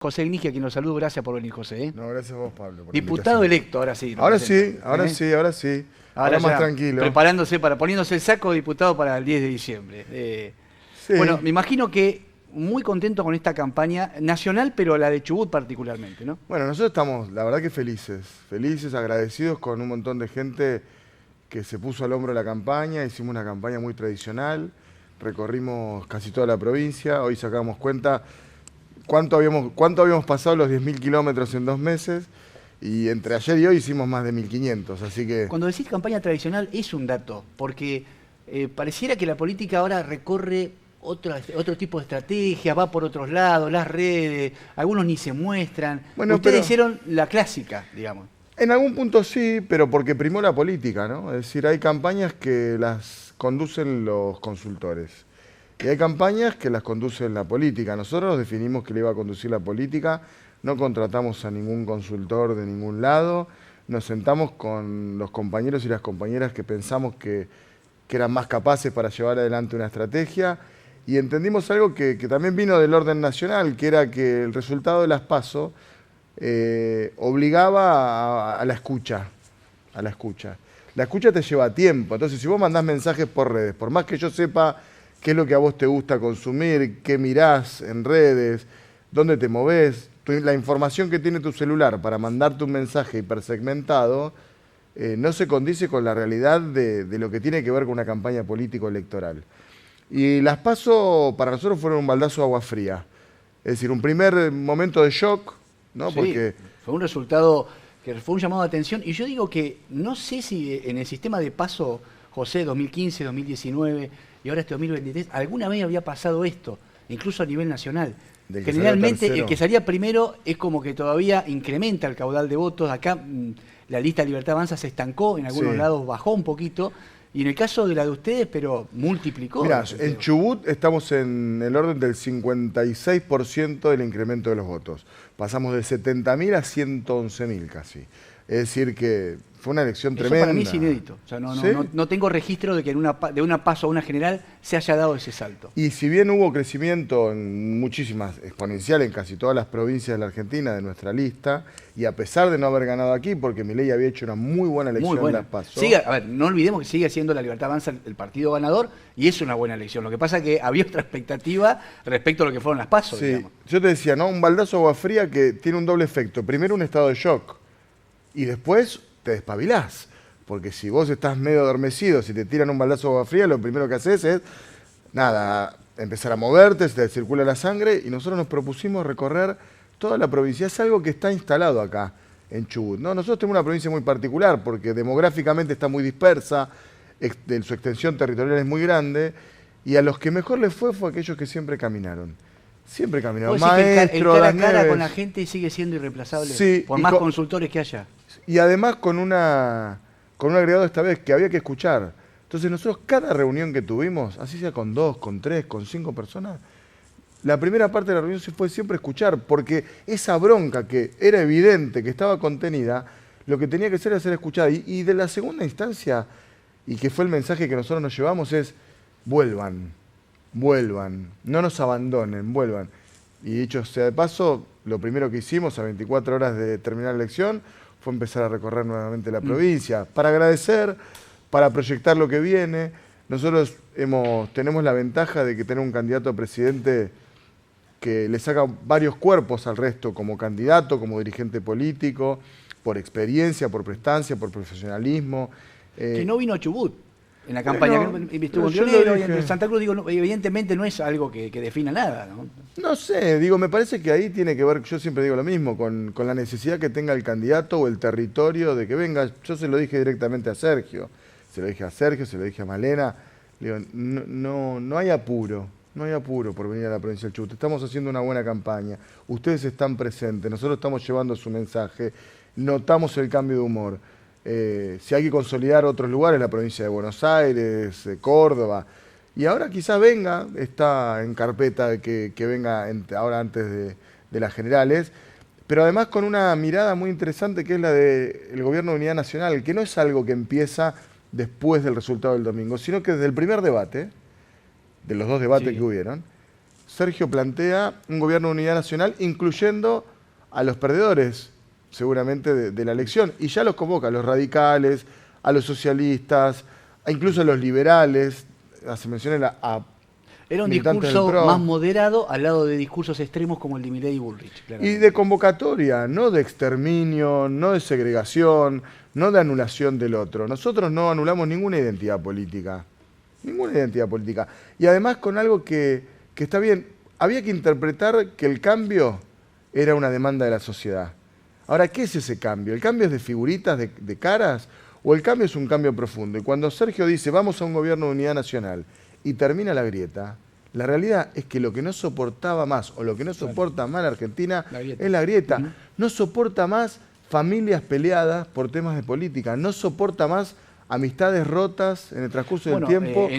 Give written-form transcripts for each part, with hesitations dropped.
José Ignigia, quien lo saludo, gracias por venir, José. No, gracias a vos, Pablo, por la Diputado invitación. electo, ahora sí. Ahora sí, presenta, ahora ¿eh? sí, ahora sí. Ahora Ahora más ya tranquilo. preparándose poniéndose el saco de diputado para el 10 de diciembre. Sí. Bueno, me imagino que muy contento con esta campaña nacional, pero la de Chubut particularmente, ¿no? Bueno, nosotros estamos, la verdad que felices, agradecidos con un montón de gente que se puso al hombro la campaña. Hicimos una campaña muy tradicional, recorrimos casi toda la provincia. Hoy sacamos cuenta cuánto habíamos pasado los 10.000 kilómetros en 2 meses. Y entre ayer y hoy hicimos más de 1.500, así que... Cuando decís campaña tradicional es un dato, porque pareciera que la política ahora recorre otro tipo de estrategia, va por otros lados, las redes, algunos ni se muestran. Bueno, Ustedes pero hicieron la clásica, digamos. en algún punto sí, pero porque primó la política, ¿no? Es decir, hay campañas que las conducen los consultores y hay campañas que las conduce la política. Nosotros definimos que le iba a conducir la política, no contratamos a ningún consultor de ningún lado, nos sentamos con los compañeros y las compañeras que pensamos que eran más capaces para llevar adelante una estrategia y entendimos algo que también vino del orden nacional, que era que el resultado de las PASO obligaba a la escucha, a la escucha. La escucha te lleva tiempo, entonces si vos mandás mensajes por redes, por más que yo sepa qué es lo que a vos te gusta consumir, qué mirás en redes, dónde te movés, la información que tiene tu celular para mandarte un mensaje hipersegmentado no se condice con la realidad de lo que tiene que ver con una campaña político-electoral. Y las PASO para nosotros fueron un baldazo de agua fría. Es decir, un primer momento de shock, ¿no? Sí, Porque fue un resultado que fue un llamado de atención. Y yo digo que no sé si en el sistema de paso, José, 2015, 2019 y ahora este 2023, alguna vez había pasado esto, incluso a nivel nacional. del que salió Generalmente el tercero. que salía primero es como que todavía incrementa el caudal de votos. Acá la lista Libertad Avanza se estancó, en algunos Sí. lados bajó un poquito. Y en el caso de la de ustedes, pero multiplicó. Mirá, el en sentido. Chubut estamos en el orden del 56% del incremento de los votos. Pasamos de 70.000 a 111.000 casi. Es decir que fue una elección Eso tremenda. para mí es inédito. O sea, ¿Sí? no tengo registro de que de una paso a una general se haya dado ese salto. Y si bien hubo crecimiento en muchísimas, exponencial en casi todas las provincias de la Argentina, de nuestra lista, y a pesar de no haber ganado aquí, porque Milei había hecho una muy buena elección Muy en buena. las PASO. A ver, no olvidemos que sigue siendo la Libertad Avanza el partido ganador y es una buena elección. Lo que pasa es que había otra expectativa respecto a lo que fueron las pasos, Sí, digamos. yo te decía, ¿no? Un baldazo de agua fría que tiene un doble efecto. Primero un estado de shock y después te despabilás. Porque si vos estás medio adormecido, si te tiran un baldazo de agua fría, lo primero que haces es, nada, empezar a moverte, se te circula la sangre y nosotros nos propusimos recorrer toda la provincia. Es algo que está instalado acá en Chubut, ¿no? Nosotros tenemos una provincia muy particular porque demográficamente está muy dispersa, su extensión territorial es muy grande y a los que mejor les fue a aquellos que siempre caminaron. Siempre caminaron. ¿Vos decís que el Maestro, cara a las cara con Nieves. la gente sigue siendo irreemplazable? Sí, Por y más consultores que haya. Y además con un agregado esta vez que había que escuchar. Entonces nosotros cada reunión que tuvimos, así sea con 2, con 3, con 5 personas, la primera parte de la reunión se fue siempre escuchar, porque esa bronca que era evidente, que estaba contenida, lo que tenía que ser era ser escuchada. Y de la segunda instancia, y que fue el mensaje que nosotros nos llevamos, es vuelvan, no nos abandonen, vuelvan. Y dicho sea de paso, lo primero que hicimos a 24 horas de terminar la elección fue empezar a recorrer nuevamente la provincia, para agradecer, para proyectar lo que viene. Nosotros tenemos la ventaja de que tener un candidato a presidente que le saca varios cuerpos al resto, como candidato, como dirigente político, por experiencia, por prestancia, por profesionalismo. Que no vino a Chubut en la campaña. no, Que estuvo en yo lo Pionero y dije. en Santa Cruz. Digo, evidentemente no es algo que defina nada, ¿no? No sé, digo, me parece que ahí tiene que ver, yo siempre digo lo mismo, con la necesidad que tenga el candidato o el territorio de que venga. Yo se lo dije directamente a Sergio, se lo dije a Malena. Digo, no hay apuro, no hay apuro por venir a la provincia del Chubut. Estamos haciendo una buena campaña, ustedes están presentes, nosotros estamos llevando su mensaje, notamos el cambio de humor. Si hay que consolidar otros lugares, la provincia de Buenos Aires, Córdoba. Y ahora quizás venga, está en carpeta de que venga ahora antes de las generales, pero además con una mirada muy interesante que es la del Gobierno de Unidad Nacional, que no es algo que empieza después del resultado del domingo, sino que desde el primer debate, de los 2 debates Sí. que hubieron, Sergio plantea un gobierno de unidad nacional, incluyendo a los perdedores, seguramente, de la elección. Y ya los convoca a los radicales, a los socialistas, incluso a los liberales. Hace mención a Era un militantes discurso del PRO. más moderado al lado de discursos extremos como el de Milei y Bullrich. Y Claramente. de convocatoria, no de exterminio, no de segregación, no de anulación del otro. Nosotros no anulamos ninguna identidad política. Ninguna identidad política. Y además con algo que está bien. Había que interpretar que el cambio era una demanda de la sociedad. Ahora, ¿qué es ese cambio? ¿El cambio es de figuritas, de caras? ¿O el cambio es un cambio profundo? Y cuando Sergio dice, vamos a un gobierno de unidad nacional, y termina la grieta, la realidad es que lo que no soportaba más, o lo que no soporta más la Argentina, es la grieta. No soporta más familias peleadas por temas de política, no soporta más amistades rotas en el transcurso del tiempo,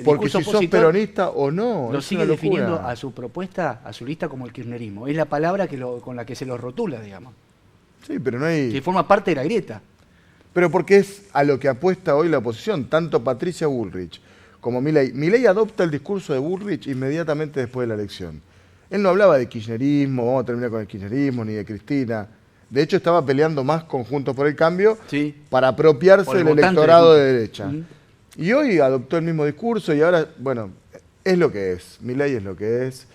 porque si sos peronista o no. Lo sigue definiendo a su propuesta, a su lista, como el kirchnerismo. Es la palabra con la que se lo rotula, digamos. Sí, pero no hay... Que forma parte de la grieta. Pero porque es a lo que apuesta hoy la oposición, tanto Patricia Bullrich como Milei. Milei adopta el discurso de Bullrich inmediatamente después de la elección. Él no hablaba de kirchnerismo, vamos a terminar con el kirchnerismo, ni de Cristina. De hecho, estaba peleando más con Juntos por el Cambio para apropiarse del electorado de derecha. Y hoy adoptó el mismo discurso y ahora, bueno, es lo que es. Milei es lo que es.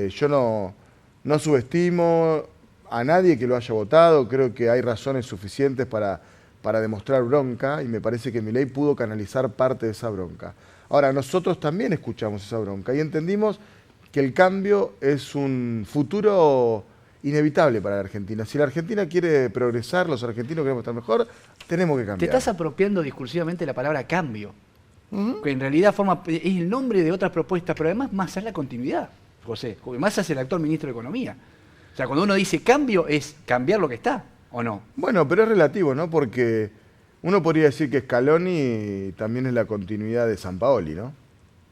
Yo no subestimo a nadie que lo haya votado. Creo que hay razones suficientes para demostrar bronca y me parece que Milei pudo canalizar parte de esa bronca. Ahora, nosotros también escuchamos esa bronca y entendimos que el cambio es un futuro inevitable para la Argentina. Si la Argentina quiere progresar, los argentinos queremos estar mejor, tenemos que cambiar. Te estás apropiando discursivamente la palabra cambio, que en realidad es el nombre de otras propuestas, pero además Massa es la continuidad, José. Porque Massa es el actual ministro de Economía. O sea, cuando uno dice cambio, es cambiar lo que está, ¿o no? Bueno, pero es relativo, ¿no? Porque uno podría decir que Scaloni también es la continuidad de Sampaoli, ¿no?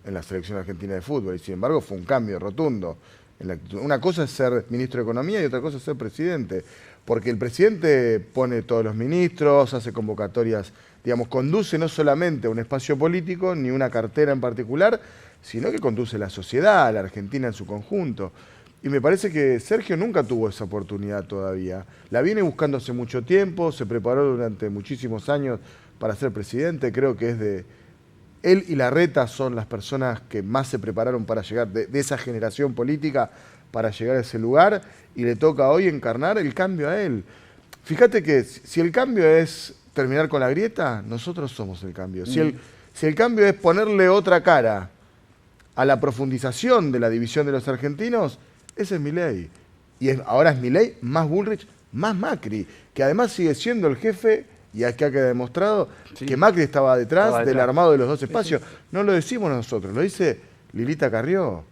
En la selección argentina de fútbol, y sin embargo fue un cambio rotundo. Una cosa es ser ministro de Economía y otra cosa es ser presidente, porque el presidente pone todos los ministros, hace convocatorias, digamos, conduce no solamente a un espacio político ni una cartera en particular, sino que conduce la sociedad, a la Argentina en su conjunto. Y me parece que Sergio nunca tuvo esa oportunidad todavía. La viene buscando hace mucho tiempo, se preparó durante muchísimos años para ser presidente, creo que es de... Él y Larreta son las personas que más se prepararon para llegar, de esa generación política, para llegar a ese lugar, y le toca hoy encarnar el cambio a él. Fíjate que si el cambio es terminar con la grieta, nosotros somos el cambio. Si el cambio es ponerle otra cara a la profundización de la división de los argentinos, ese es Milei. Y ahora es Milei más Bullrich, más Macri, que además sigue siendo el jefe. Y acá queda demostrado que Macri estaba detrás del armado de los dos espacios. No lo decimos nosotros, lo dice Lilita Carrió.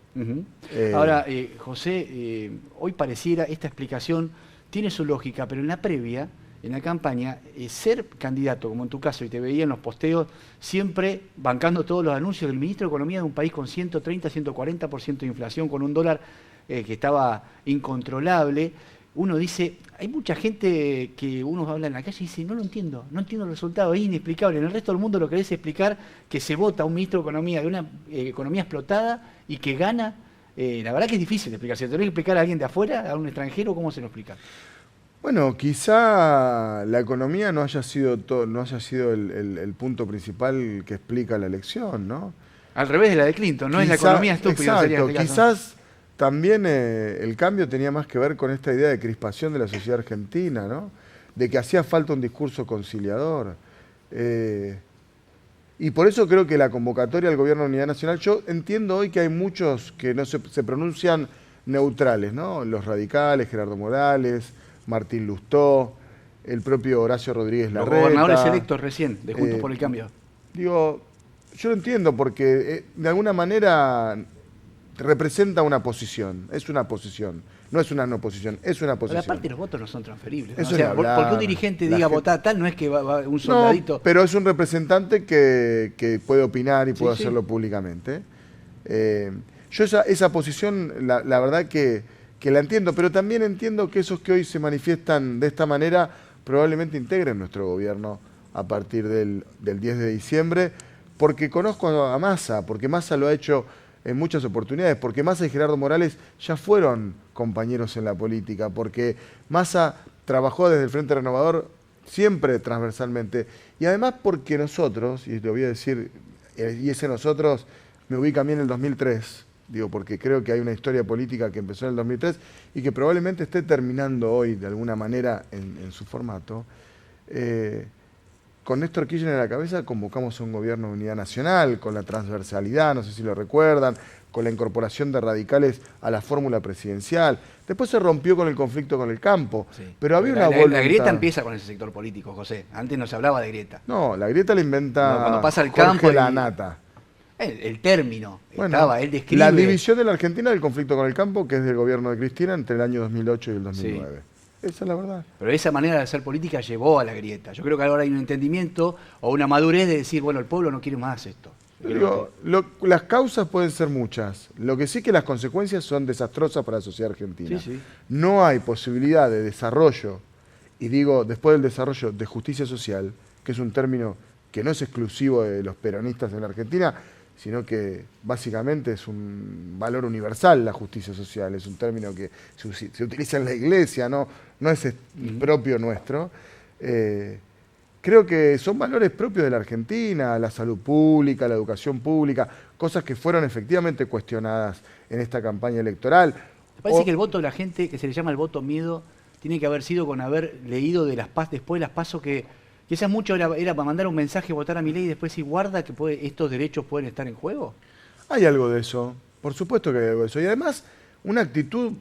Ahora, José, hoy pareciera, esta explicación tiene su lógica, pero en la previa, en la campaña, ser candidato, como en tu caso, y te veía en los posteos, siempre bancando todos los anuncios del ministro de Economía de un país con 130, 140% de inflación, con un dólar que estaba incontrolable. Uno dice, hay mucha gente que uno habla en la calle y dice, no lo entiendo, no entiendo el resultado, es inexplicable. En el resto del mundo lo querés explicar que se vota un ministro de Economía de una economía explotada y que gana. La verdad que es difícil de explicar. Si te tenés que explicar a alguien de afuera, a un extranjero, ¿cómo se lo explica? Bueno, quizá la economía no haya sido el punto principal que explica la elección, ¿no? Al revés de la de Clinton, no es la economía estúpida. Exacto, quizás también el cambio tenía más que ver con esta idea de crispación de la sociedad argentina, ¿no? De que hacía falta un discurso conciliador. Y por eso creo que la convocatoria al Gobierno de Unidad Nacional, yo entiendo hoy que hay muchos que no se pronuncian neutrales, ¿no? Los radicales, Gerardo Morales, Martín Lustó, el propio Horacio Rodríguez Larreta. Los gobernadores electos recién, de Juntos por el Cambio. Digo, yo lo entiendo porque de alguna manera representa una posición, es una posición, no es una no posición, es una posición. Pero aparte los votos no son transferibles, ¿no? Eso O sea, hablar, porque un dirigente diga votar tal, no es que va un soldadito. No, pero es un representante que puede opinar y puede hacerlo públicamente. Yo esa posición, la verdad que la entiendo, pero también entiendo que esos que hoy se manifiestan de esta manera probablemente integren nuestro gobierno a partir del 10 de diciembre, porque conozco a Massa, porque Massa lo ha hecho en muchas oportunidades, porque Massa y Gerardo Morales ya fueron compañeros en la política, porque Massa trabajó desde el Frente Renovador siempre transversalmente, y además porque nosotros, y lo voy a decir, y ese nosotros me ubica a mí en el 2003, digo, porque creo que hay una historia política que empezó en el 2003 y que probablemente esté terminando hoy de alguna manera en su formato. Con Néstor Kirchner a la cabeza convocamos a un gobierno de unidad nacional, con la transversalidad, no sé si lo recuerdan, con la incorporación de radicales a la fórmula presidencial. Después se rompió con el conflicto con el campo, Sí. pero había una voluntad. La grieta empieza con ese sector político, José. Antes no se hablaba de grieta. No, la grieta la inventa Cuando pasa el Jorge campo Lanata. El término Bueno, estaba, él describe. la división de la Argentina del conflicto con el campo, que es del gobierno de Cristina entre el año 2008 y el 2009. Sí. Esa es la verdad. Pero esa manera de hacer política llevó a la grieta. Yo creo que ahora hay un entendimiento o una madurez de decir, bueno, el pueblo no quiere más esto. Digo, las causas pueden ser muchas. Lo que sí que las consecuencias son desastrosas para la sociedad argentina. Sí, sí. No hay posibilidad de desarrollo, y digo después del desarrollo, de justicia social, que es un término que no es exclusivo de los peronistas en la Argentina, sino que básicamente es un valor universal la justicia social, es un término que se utiliza en la iglesia, no es propio nuestro. Creo que son valores propios de la Argentina, la salud pública, la educación pública, cosas que fueron efectivamente cuestionadas en esta campaña electoral. ¿Te parece que el voto de la gente, que se le llama el voto miedo, tiene que haber sido con haber leído de las PAS, después de las PASO, que esas mucho era para mandar un mensaje, votar a Milei y después si guarda que estos derechos pueden estar en juego? Hay algo de eso, por supuesto que hay algo de eso. Y además, una actitud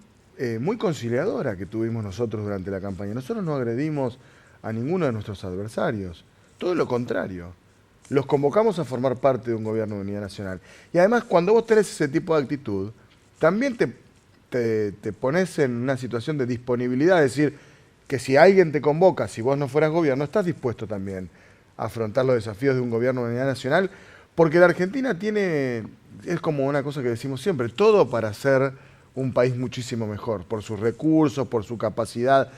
muy conciliadora que tuvimos nosotros durante la campaña. Nosotros no agredimos a ninguno de nuestros adversarios, todo lo contrario. Los convocamos a formar parte de un gobierno de unidad nacional. Y además, cuando vos tenés ese tipo de actitud, también te pones en una situación de disponibilidad, es decir, que si alguien te convoca, si vos no fueras gobierno, estás dispuesto también a afrontar los desafíos de un gobierno de unidad nacional, porque la Argentina es como una cosa que decimos siempre, todo para ser un país muchísimo mejor, por sus recursos, por su capacidad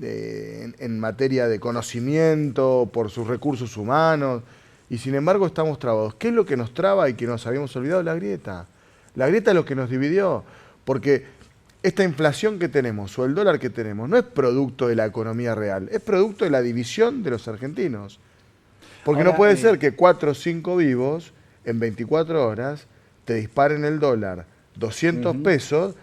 en materia de conocimiento, por sus recursos humanos, y sin embargo estamos trabados. ¿Qué es lo que nos traba y que nos habíamos olvidado? La grieta. La grieta es lo que nos dividió, porque esta inflación que tenemos o el dólar que tenemos no es producto de la economía real, es producto de la división de los argentinos. Porque ahora, no puede ser que 4 o 5 vivos en 24 horas te disparen el dólar 200 pesos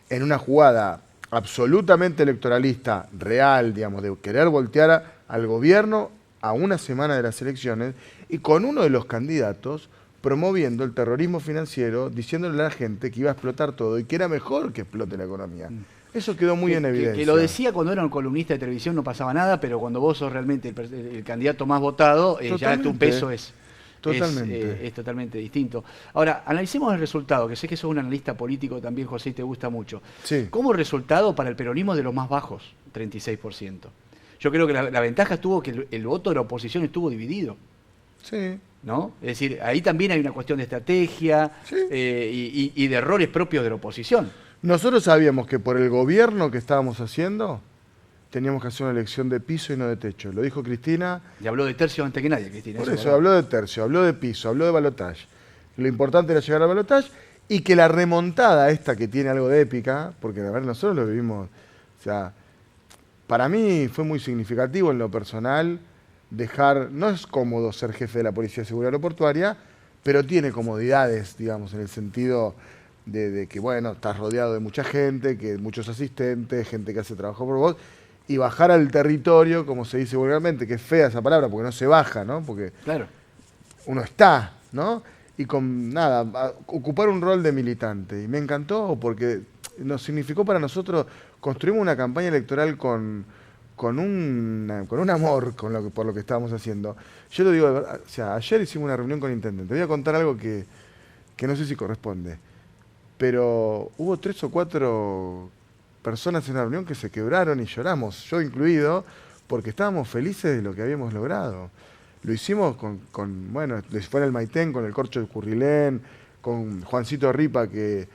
en una jugada absolutamente electoralista, real, digamos, de querer voltear al gobierno a una semana de las elecciones y con uno de los candidatos promoviendo el terrorismo financiero, diciéndole a la gente que iba a explotar todo y que era mejor que explote la economía. Eso quedó muy en evidencia. Que lo decía cuando era un columnista de televisión no pasaba nada, pero cuando vos sos realmente el candidato más votado, ya tu peso es totalmente distinto. Ahora, analicemos el resultado, que sé que sos un analista político también, José, y te gusta mucho. Sí. Como resultado para el peronismo de los más bajos, 36%. Yo creo que la ventaja estuvo que el voto de la oposición estuvo dividido. Sí. ¿No? Es decir, ahí también hay una cuestión de estrategia, sí, y de errores propios de la oposición. Nosotros sabíamos que por el gobierno que estábamos haciendo teníamos que hacer una elección de piso y no de techo. Lo dijo Cristina. Y habló de tercio antes que nadie, Cristina. Por eso habló de tercio, habló de piso, habló de balotaje. Lo importante era llegar al balotaje y que la remontada esta que tiene algo de épica, porque a ver, nosotros lo vivimos, o sea, para mí fue muy significativo en lo personal. No es cómodo ser jefe de la Policía de Seguridad Aeroportuaria, pero tiene comodidades, digamos, en el sentido de que, bueno, estás rodeado de mucha gente, que muchos asistentes, gente que hace trabajo por vos, y bajar al territorio, como se dice vulgarmente, que es fea esa palabra, porque no se baja, ¿no? Porque claro, uno está, ¿no? Y ocupar un rol de militante. Y me encantó porque nos significó para nosotros, construimos una campaña electoral con un amor por lo que estábamos haciendo. Yo lo digo de verdad, o sea, ayer hicimos una reunión con el intendente. Voy a contar algo que no sé si corresponde, pero hubo 3 o 4 personas en la reunión que se quebraron y lloramos, yo incluido, porque estábamos felices de lo que habíamos logrado. Lo hicimos bueno, fue en el Maitén, con el Corcho de Currilén, con Juancito Ripa, que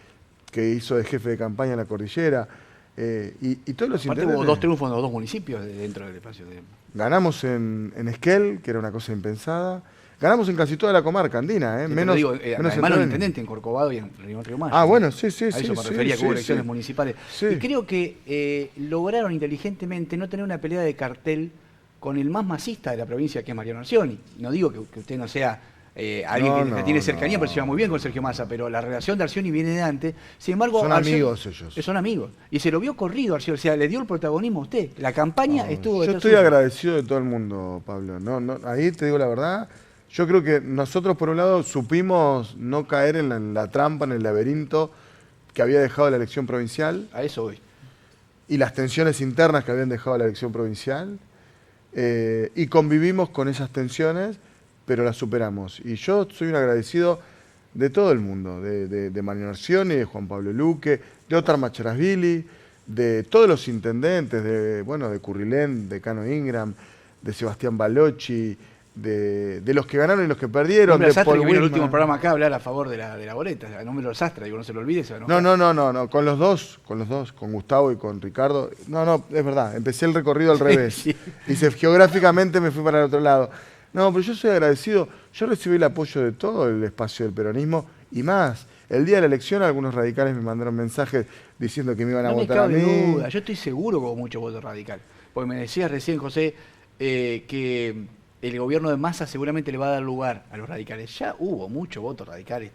hizo de jefe de campaña en la cordillera. Y todos los intendentes. Hubo 2 triunfos en los 2 municipios dentro del espacio. Ganamos en Esquel, que era una cosa impensada. Ganamos en casi toda la comarca andina, Menos, digo, menos además en los intendentes en Corcovado y en Río Mayo. Ah, bueno, sí. A eso me refería, que hubo elecciones municipales. Sí. Y creo que lograron inteligentemente no tener una pelea de cartel con el más masista de la provincia, que es Mariano Arcioni. No digo que usted no sea alguien que tiene cercanía, pero se lleva muy bien con Sergio Massa, pero la relación de Arcioni viene de antes. Sin embargo, son amigos ellos. Son amigos. Y se lo vio corrido Arcioni, o sea, le dio el protagonismo a usted. La campaña estuvo... Yo estoy agradecido de todo el mundo, Pablo. Ahí te digo la verdad. Yo creo que nosotros, por un lado, supimos no caer en la trampa, en el laberinto que había dejado la elección provincial. A eso voy. Y las tensiones internas que habían dejado la elección provincial. Y convivimos con esas tensiones, pero las superamos. Y yo soy un agradecido de todo el mundo, de Mariano Arcioni, de Juan Pablo Luque, de Otar Macharasvili, de todos los intendentes, de Currilén, de Cano Ingram, de Sebastián Balochi, de los que ganaron y los que perdieron. De Paul que vino el Whitman. último programa acá a hablar a favor de la boleta, el número de Sastra, digo, no se lo olvide. No, con los dos, con Gustavo y con Ricardo. No, es verdad, empecé el recorrido al revés. Sí. Y geográficamente me fui para el otro lado. No, pero yo soy agradecido. Yo recibí el apoyo de todo el espacio del peronismo y más. El día de la elección algunos radicales me mandaron mensajes diciendo que me iban a votar a mí. Duda. Yo estoy seguro que hubo mucho voto radical. Porque me decía recién, José, que el gobierno de Massa seguramente le va a dar lugar a los radicales. Ya hubo mucho voto radical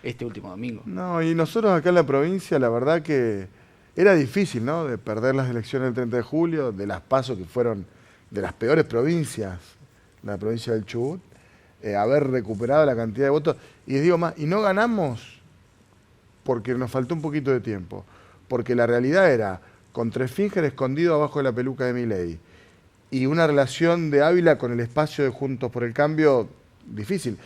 este último domingo. No, y nosotros acá en la provincia, la verdad que era difícil, ¿no? De perder las elecciones del 30 de julio, de las PASO que fueron de las peores provincias, la provincia del Chubut, haber recuperado la cantidad de votos. Y les digo más, y no ganamos porque nos faltó un poquito de tiempo, porque la realidad era contra Esfínger escondido abajo de la peluca de Milei y una relación de Ávila con el espacio de Juntos por el Cambio difícil.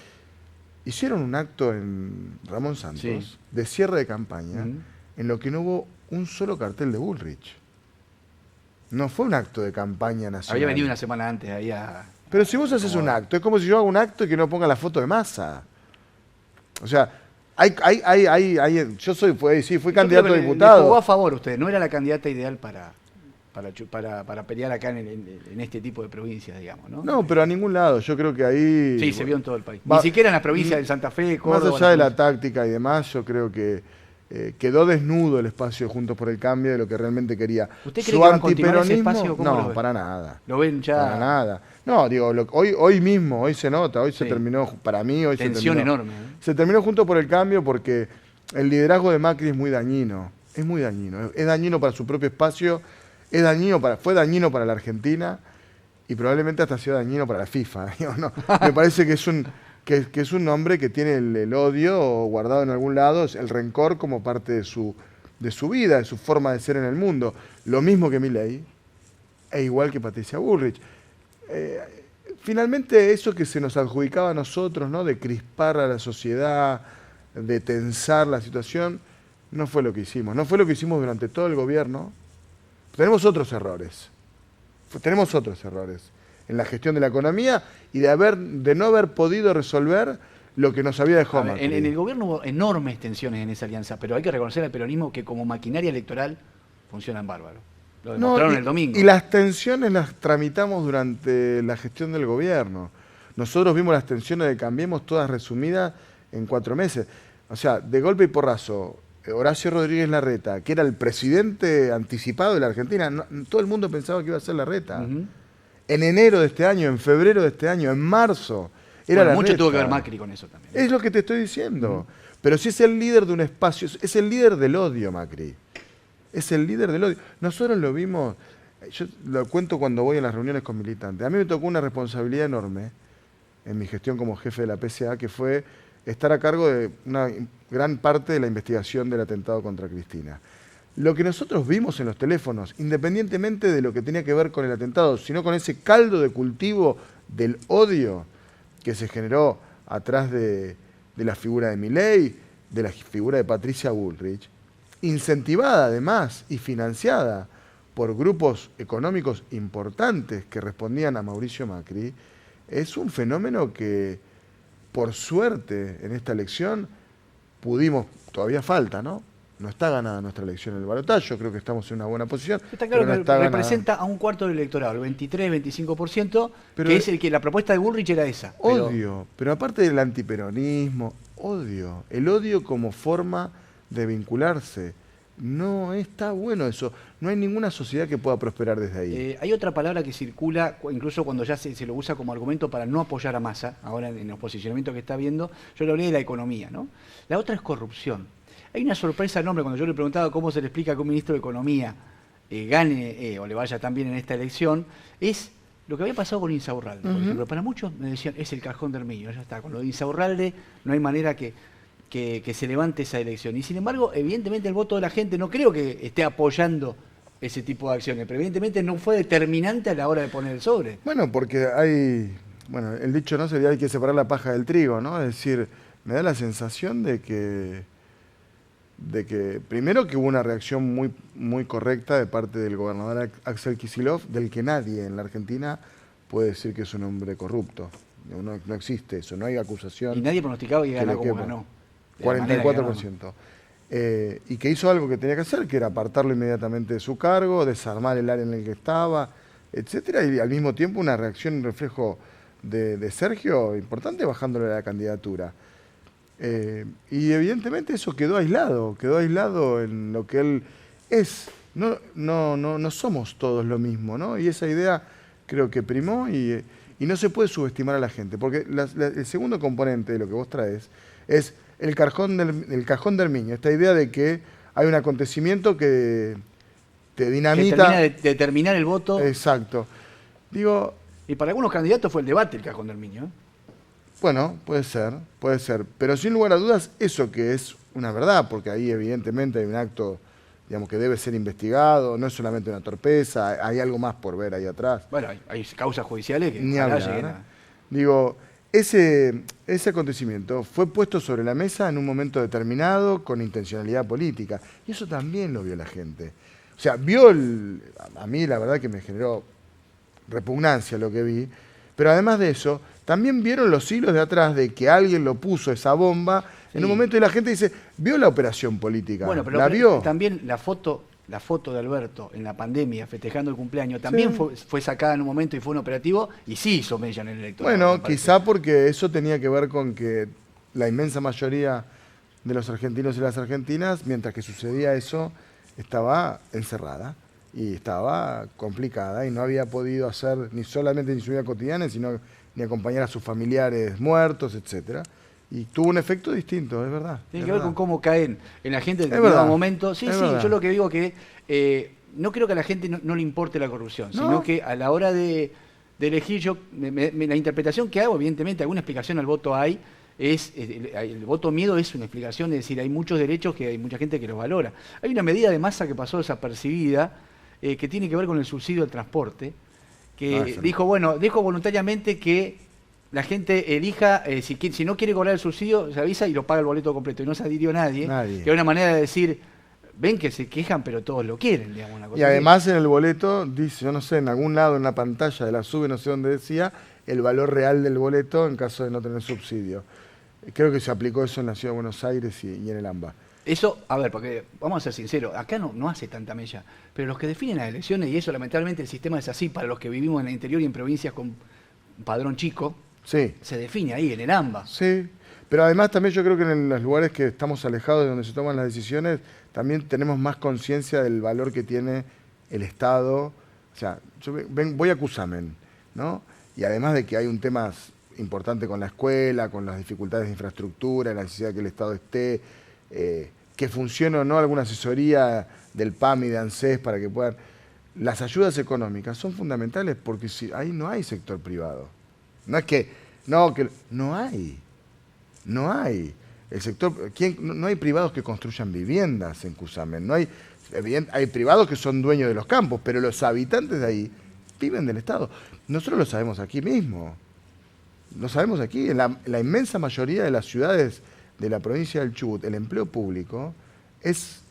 Hicieron un acto en Ramón Santos de cierre de campaña en lo que no hubo un solo cartel de Bullrich. No fue un acto de campaña nacional. Había venido una semana antes ahí a... Pero si vos haces un acto, es como si yo hago un acto y que no ponga la foto de Massa. O sea, yo fui candidato a diputado. Le jugó a favor usted, no era la candidata ideal para pelear acá en este tipo de provincias, digamos, ¿no? No, pero a ningún lado. Yo creo que ahí... Sí, se vio en todo el país. Ni siquiera en las provincias de Santa Fe, Córdoba... Más allá de la táctica y demás, yo creo que quedó desnudo el espacio Juntos por el Cambio de lo que realmente quería. ¿Usted cree que va a continuar ese espacio? No, para nada. ¿Lo ven ya? Para nada. No, digo, hoy mismo, hoy se nota, hoy se terminó, para mí hoy tensión se terminó. Enorme. Se terminó Juntos por el Cambio porque el liderazgo de Macri es muy dañino. Es muy dañino. Es dañino para su propio espacio, fue dañino para la Argentina y probablemente hasta ha sido dañino para la FIFA. No, me parece que es un hombre que tiene el odio guardado en algún lado, el rencor como parte de su vida, de su forma de ser en el mundo. Lo mismo que Milei, e igual que Patricia Bullrich. Finalmente eso que se nos adjudicaba a nosotros, ¿no? De crispar a la sociedad, de tensar la situación, no fue lo que hicimos. No fue lo que hicimos durante todo el gobierno. Tenemos otros errores. En la gestión de la economía y de no haber podido resolver lo que nos había dejado Macri. En el gobierno hubo enormes tensiones en esa alianza, pero hay que reconocer al peronismo que como maquinaria electoral funcionan bárbaro. Lo demostraron el domingo. Y las tensiones las tramitamos durante la gestión del gobierno. Nosotros vimos las tensiones de Cambiemos todas resumidas en 4 meses. O sea, de golpe y porrazo, Horacio Rodríguez Larreta, que era el presidente anticipado de la Argentina, todo el mundo pensaba que iba a ser Larreta. En enero de este año, en febrero de este año, en marzo, era Larreta. Mucho tuvo que ver Macri con eso también. Es lo que te estoy diciendo. Pero si es el líder de un espacio, es el líder del odio, Macri. Es el líder del odio. Nosotros lo vimos, yo lo cuento cuando voy a las reuniones con militantes. A mí me tocó una responsabilidad enorme en mi gestión como jefe de la PCA, que fue estar a cargo de una gran parte de la investigación del atentado contra Cristina. Lo que nosotros vimos en los teléfonos, independientemente de lo que tenía que ver con el atentado, sino con ese caldo de cultivo del odio que se generó atrás de la figura de Milei, de la figura de Patricia Bullrich, incentivada además y financiada por grupos económicos importantes que respondían a Mauricio Macri, es un fenómeno que, por suerte, en esta elección pudimos, todavía falta, ¿no? No está ganada nuestra elección en el balotaje, yo creo que estamos en una buena posición. Está claro pero no que está representa a un cuarto del electorado, el 23-25%, Pero que es el que la propuesta de Bullrich era esa. Odio, pero aparte del antiperonismo, odio. El odio como forma de vincularse. No está bueno eso. No hay ninguna sociedad que pueda prosperar desde ahí. Hay otra palabra que circula, incluso cuando ya se lo usa como argumento para no apoyar a Massa, ahora en los posicionamientos que está viendo, yo le hablé de la economía, ¿no? La otra es corrupción. Hay una sorpresa enorme cuando yo le preguntaba cómo se le explica que un ministro de Economía gane o le vaya tan bien en esta elección, es lo que había pasado con Insaurralde, por ejemplo. Para muchos me decían, es el cajón del Herminio, ya está. Con lo de Insaurralde no hay manera que se levante esa elección. Y sin embargo, evidentemente el voto de la gente no creo que esté apoyando ese tipo de acciones, pero evidentemente no fue determinante a la hora de poner el sobre. Bueno, porque el dicho no sería hay que separar la paja del trigo, ¿no? Es decir, me da la sensación de que primero que hubo una reacción muy, muy correcta de parte del gobernador Axel Kicillof, del que nadie en la Argentina puede decir que es un hombre corrupto. No existe eso, no hay acusación. Y nadie pronosticaba que ganara como ganó. 44%. Y que hizo algo que tenía que hacer, que era apartarlo inmediatamente de su cargo, desarmar el área en el que estaba, etcétera, y al mismo tiempo una reacción, un reflejo de Sergio importante bajándole la candidatura. Y evidentemente eso quedó aislado en lo que él es. No somos todos lo mismo, ¿no? Y esa idea creo que primó y no se puede subestimar a la gente, porque el segundo componente de lo que vos traes es el cajón del Herminio, esta idea de que hay un acontecimiento que te dinamita. Que termina de determinar el voto. Exacto. Digo. Y para algunos candidatos fue el debate el cajón del Herminio, ¿eh? Bueno, puede ser. Pero sin lugar a dudas, eso que es una verdad, porque ahí evidentemente hay un acto, digamos, que debe ser investigado, no es solamente una torpeza, hay algo más por ver ahí atrás. Bueno, hay causas judiciales que ni hablar. Digo, ese acontecimiento fue puesto sobre la mesa en un momento determinado con intencionalidad política. Y eso también lo vio la gente. O sea, a mí la verdad que me generó repugnancia lo que vi, pero además de eso, también vieron los hilos de atrás de que alguien lo puso esa bomba en un momento y la gente dice, ¿vio la operación política? Bueno, pero ¿La vio? También la foto de Alberto en la pandemia festejando el cumpleaños también fue sacada en un momento y fue un operativo y sí hizo mella en el electorado. Bueno, quizá porque eso tenía que ver con que la inmensa mayoría de los argentinos y las argentinas, mientras que sucedía eso, estaba encerrada y estaba complicada y no había podido hacer ni solamente ni su vida cotidiana, sino ni acompañar a sus familiares muertos, etcétera. Y tuvo un efecto distinto, es verdad. Tiene que ver con cómo caen en la gente en determinado momento. Sí, yo lo que digo que no creo que a la gente no le importe la corrupción, sino que a la hora de elegir, la interpretación que hago, evidentemente, alguna explicación al voto hay, el voto miedo es una explicación, es decir, hay muchos derechos que hay mucha gente que los valora. Hay una medida de Massa que pasó desapercibida, que tiene que ver con el subsidio al transporte, que dijo voluntariamente que la gente elija, si no quiere cobrar el subsidio, se avisa y lo paga el boleto completo. Y no se adhirió nadie. Que era una manera de decir, ven que se quejan, pero todos lo quieren, digamos. Una cosa y además en el boleto dice, yo no sé, en algún lado en la pantalla de la SUBE, no sé dónde decía, el valor real del boleto en caso de no tener subsidio. Creo que se aplicó eso en la Ciudad de Buenos Aires y en el AMBA. Eso, a ver, porque vamos a ser sinceros, acá no hace tanta mella, pero los que definen las elecciones, y eso lamentablemente el sistema es así, para los que vivimos en el interior y en provincias con padrón chico, se define ahí, en el AMBA. Sí, pero además también yo creo que en los lugares que estamos alejados de donde se toman las decisiones, también tenemos más conciencia del valor que tiene el Estado. O sea, voy a Cusamen, ¿no? Y además de que hay un tema importante con la escuela, con las dificultades de infraestructura, la necesidad de que el Estado esté, que funcione o no alguna asesoría del PAM y de ANSES para que puedan... Las ayudas económicas son fundamentales porque ahí no hay sector privado. No es que... No hay. El sector... No hay privados que construyan viviendas en Cusamen. Hay privados que son dueños de los campos, pero los habitantes de ahí viven del Estado. Nosotros lo sabemos aquí mismo. Lo sabemos aquí. En la inmensa mayoría de las ciudades de la provincia del Chubut, el empleo público es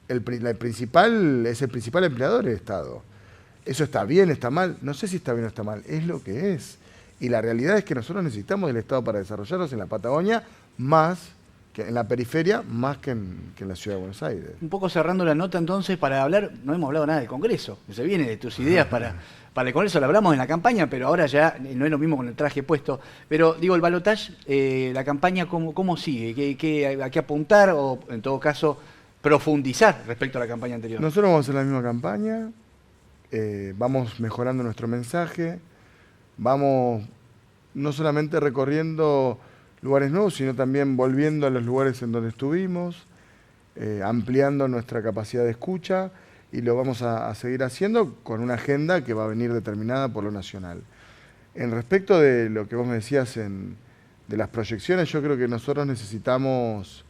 el principal empleador del Estado. ¿Eso está bien, está mal? No sé si está bien o está mal, es lo que es. Y la realidad es que nosotros necesitamos del Estado para desarrollarnos en la Patagonia, más que en la periferia más que en la ciudad de Buenos Aires. Un poco cerrando la nota entonces para hablar, no hemos hablado nada del Congreso, que se viene de tus ideas para el Congreso, lo hablamos en la campaña, pero ahora ya no es lo mismo con el traje puesto. Pero digo, el balotaje, la campaña, ¿cómo sigue? ¿A qué apuntar o en todo caso profundizar respecto a la campaña anterior? Nosotros vamos a hacer la misma campaña, vamos mejorando nuestro mensaje, vamos no solamente recorriendo lugares nuevos, sino también volviendo a los lugares en donde estuvimos, ampliando nuestra capacidad de escucha, y lo vamos a seguir haciendo con una agenda que va a venir determinada por lo nacional. En respecto de lo que vos me decías de las proyecciones, yo creo que nosotros necesitamos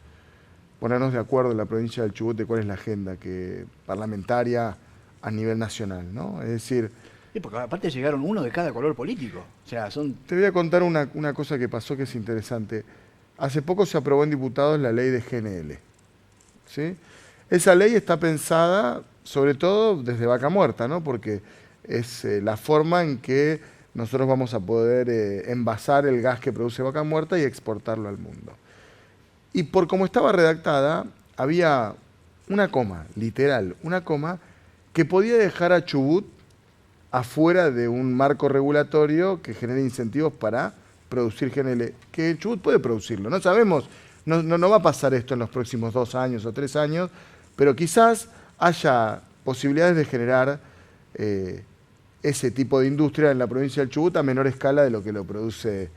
ponernos de acuerdo en la provincia del Chubut de cuál es la agenda parlamentaria a nivel nacional, ¿no? Es decir... Sí, porque aparte llegaron uno de cada color político. O sea, Te voy a contar una cosa que pasó que es interesante. Hace poco se aprobó en diputados la ley de GNL, ¿sí? Esa ley está pensada sobre todo desde Vaca Muerta, ¿no? Porque es la forma en que nosotros vamos a poder envasar el gas que produce Vaca Muerta y exportarlo al mundo. Y por cómo estaba redactada, había una coma, literal, una coma, que podía dejar a Chubut afuera de un marco regulatorio que genere incentivos para producir GNL, que Chubut puede producirlo. No sabemos, no va a pasar esto en los próximos 2 años o 3 años, pero quizás haya posibilidades de generar ese tipo de industria en la provincia del Chubut a menor escala de lo que lo produce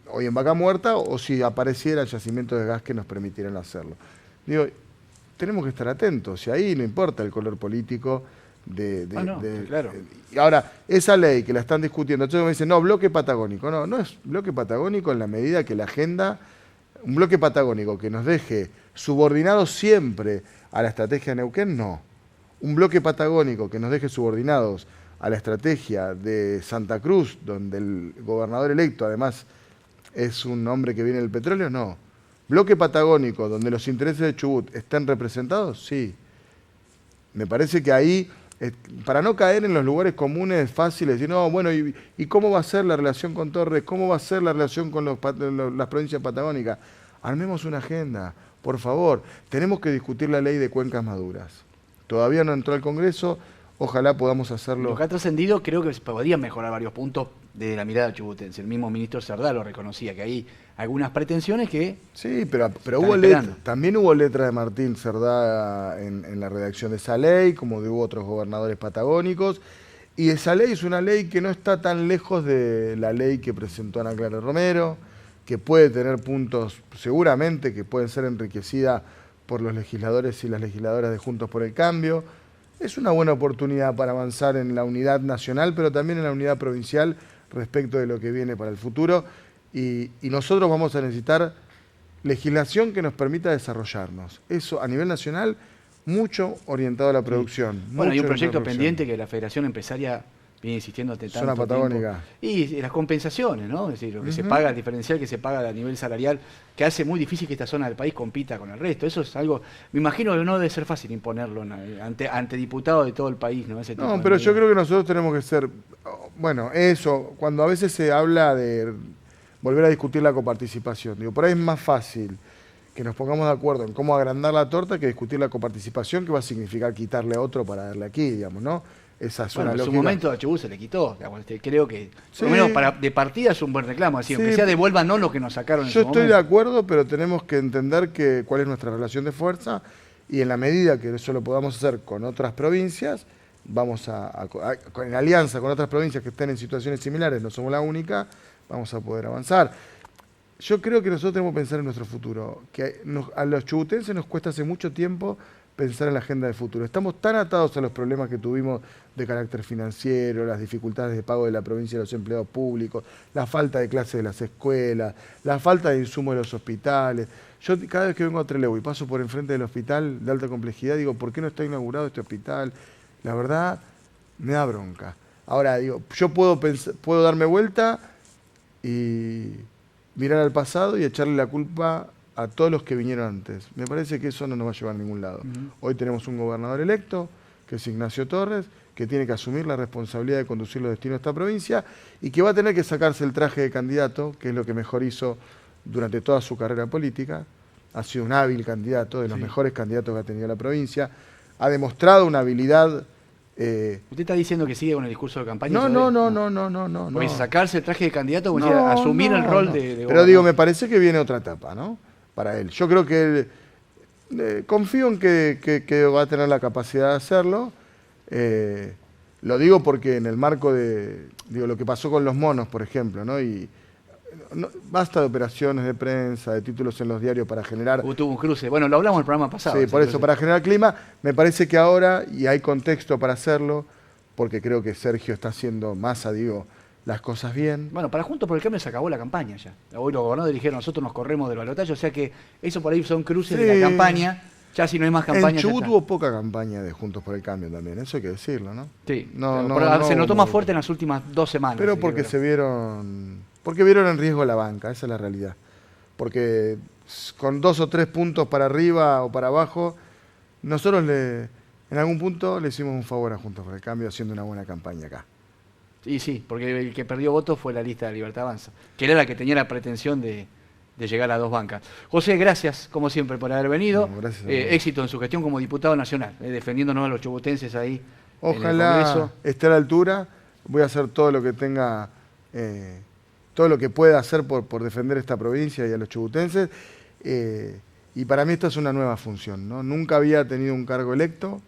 hoy en Vaca Muerta, o si apareciera yacimientos de gas que nos permitieran hacerlo. Digo, tenemos que estar atentos, y ahí no importa el color político claro. Y ahora, esa ley que la están discutiendo, entonces me dicen, no, bloque patagónico. No es bloque patagónico en la medida que la agenda, un bloque patagónico que nos deje subordinados siempre a la estrategia de Neuquén, no. Un bloque patagónico que nos deje subordinados a la estrategia de Santa Cruz, donde el gobernador electo además es un hombre que viene del petróleo, no. Bloque patagónico donde los intereses de Chubut estén representados, sí. Me parece que ahí, para no caer en los lugares comunes fáciles, decir, no, bueno, ¿y cómo va a ser la relación con Torres? ¿Cómo va a ser la relación con las provincias patagónicas? Armemos una agenda, por favor. Tenemos que discutir la ley de cuencas maduras. Todavía no entró al Congreso, ojalá podamos hacerlo. Lo que ha trascendido, creo que se podrían mejorar varios puntos desde la mirada chubutense. El mismo ministro Cerdá lo reconocía, que hay algunas pretensiones que... Sí, pero hubo también hubo letra de Martín Cerdá en la redacción de esa ley, como hubo otros gobernadores patagónicos. Y esa ley es una ley que no está tan lejos de la ley que presentó Ana Clara Romero, que puede tener puntos, seguramente, que pueden ser enriquecida por los legisladores y las legisladoras de Juntos por el Cambio. Es una buena oportunidad para avanzar en la unidad nacional, pero también en la unidad provincial respecto de lo que viene para el futuro. Y nosotros vamos a necesitar legislación que nos permita desarrollarnos. Eso a nivel nacional, mucho orientado a la producción. Bueno, hay un proyecto pendiente que la Federación Empresaria viene insistiendo hace tanto Zona patagónica. Tiempo. Y las compensaciones, ¿no? Es decir, lo que se paga, el diferencial que se paga a nivel salarial, que hace muy difícil que esta zona del país compita con el resto. Eso es algo, me imagino que no debe ser fácil imponerlo ante diputados de todo el país, ¿no? No, pero yo creo que nosotros tenemos que ser, bueno, eso, cuando a veces se habla de volver a discutir la coparticipación, digo, por ahí es más fácil que nos pongamos de acuerdo en cómo agrandar la torta que discutir la coparticipación, que va a significar quitarle a otro para darle aquí, digamos, ¿no? Esa zona en su momento a Chubut se le quitó, digamos, creo que sí, por lo menos de partida es un buen reclamo, así, sí, aunque sea devuélvanos lo que nos sacaron en su momento. Yo estoy de acuerdo, pero tenemos que entender cuál es nuestra relación de fuerza, y en la medida que eso lo podamos hacer con otras provincias, vamos en alianza con otras provincias que estén en situaciones similares, no somos la única, vamos a poder avanzar. Yo creo que nosotros tenemos que pensar en nuestro futuro, que a los chubutenses nos cuesta hace mucho tiempo pensar en la agenda de futuro. Estamos tan atados a los problemas que tuvimos de carácter financiero, las dificultades de pago de la provincia de los empleados públicos, la falta de clases de las escuelas, la falta de insumos de los hospitales. Yo cada vez que vengo a Trelew y paso por enfrente del hospital de alta complejidad, digo, ¿por qué no está inaugurado este hospital? La verdad, me da bronca. Ahora, digo, yo puedo darme vuelta y mirar al pasado y echarle la culpa a todos los que vinieron antes. Me parece que eso no nos va a llevar a ningún lado. Hoy tenemos un gobernador electo, que es Ignacio Torres, que tiene que asumir la responsabilidad de conducir los destinos de esta provincia y que va a tener que sacarse el traje de candidato, que es lo que mejor hizo durante toda su carrera política. Ha sido un hábil candidato, de los mejores candidatos que ha tenido la provincia. Ha demostrado una habilidad... ¿Usted está diciendo que sigue con el discurso de campaña? No. Porque sacarse el traje de candidato, como decía, asumir el rol de Pero gobernador. digo, me parece que viene otra etapa, ¿no? Para él. Yo creo que confío en que va a tener la capacidad de hacerlo. Lo digo porque en el marco de lo que pasó con los monos, por ejemplo, ¿no? Y basta de operaciones de prensa, de títulos en los diarios para generar... Tuvo un cruce. Bueno, lo hablamos en el programa pasado. Sí, por eso, para generar clima, me parece que ahora, y hay contexto para hacerlo, porque creo que Sergio está haciendo, Massa, digo, las cosas bien. Bueno, para Juntos por el Cambio se acabó la campaña ya. Hoy los gobernadores dijeron, nosotros nos corremos del balotaje, o sea que eso por ahí son cruces de la campaña. Ya si no hay más campaña... En Chubut hubo poca campaña de Juntos por el Cambio también, eso hay que decirlo, ¿no? Sí, se notó más fuerte en las últimas 2 semanas. Pero porque vieron en riesgo la banca, esa es la realidad. Porque con 2 o 3 puntos para arriba o para abajo, nosotros en algún punto le hicimos un favor a Juntos por el Cambio haciendo una buena campaña acá. Y sí, porque el que perdió votos fue la lista de Libertad Avanza, que era la que tenía la pretensión de llegar a 2 bancas. José, gracias, como siempre, por haber venido. No, gracias éxito en su gestión como diputado nacional, defendiéndonos a los chubutenses ahí en el Ojalá Congreso. esté a la altura. Voy a hacer todo lo que tenga, todo lo que pueda hacer por defender esta provincia y a los chubutenses. Y para mí esta es una nueva función, ¿no? Nunca había tenido un cargo electo.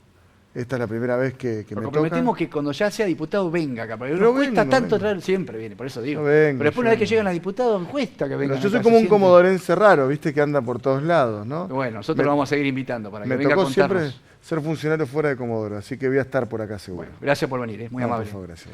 Esta es la primera vez que me toca. Comprometemos que cuando ya sea diputado venga acá, porque Pero nos cuesta vengo, tanto vengo. traer, siempre viene, por eso digo. Yo vengo, Pero después yo una vez que vengo. llegan a diputados, cuesta que vengan. Pero yo soy acá, como se un siente. comodorense raro, ¿viste? Que anda por todos lados, ¿no? Bueno, nosotros Me- lo vamos a seguir invitando para que Me venga a tocó contarnos. siempre ser funcionario fuera de Comodoro, así que voy a estar por acá seguro. Bueno, gracias por venir, muy No, amable. por favor, gracias.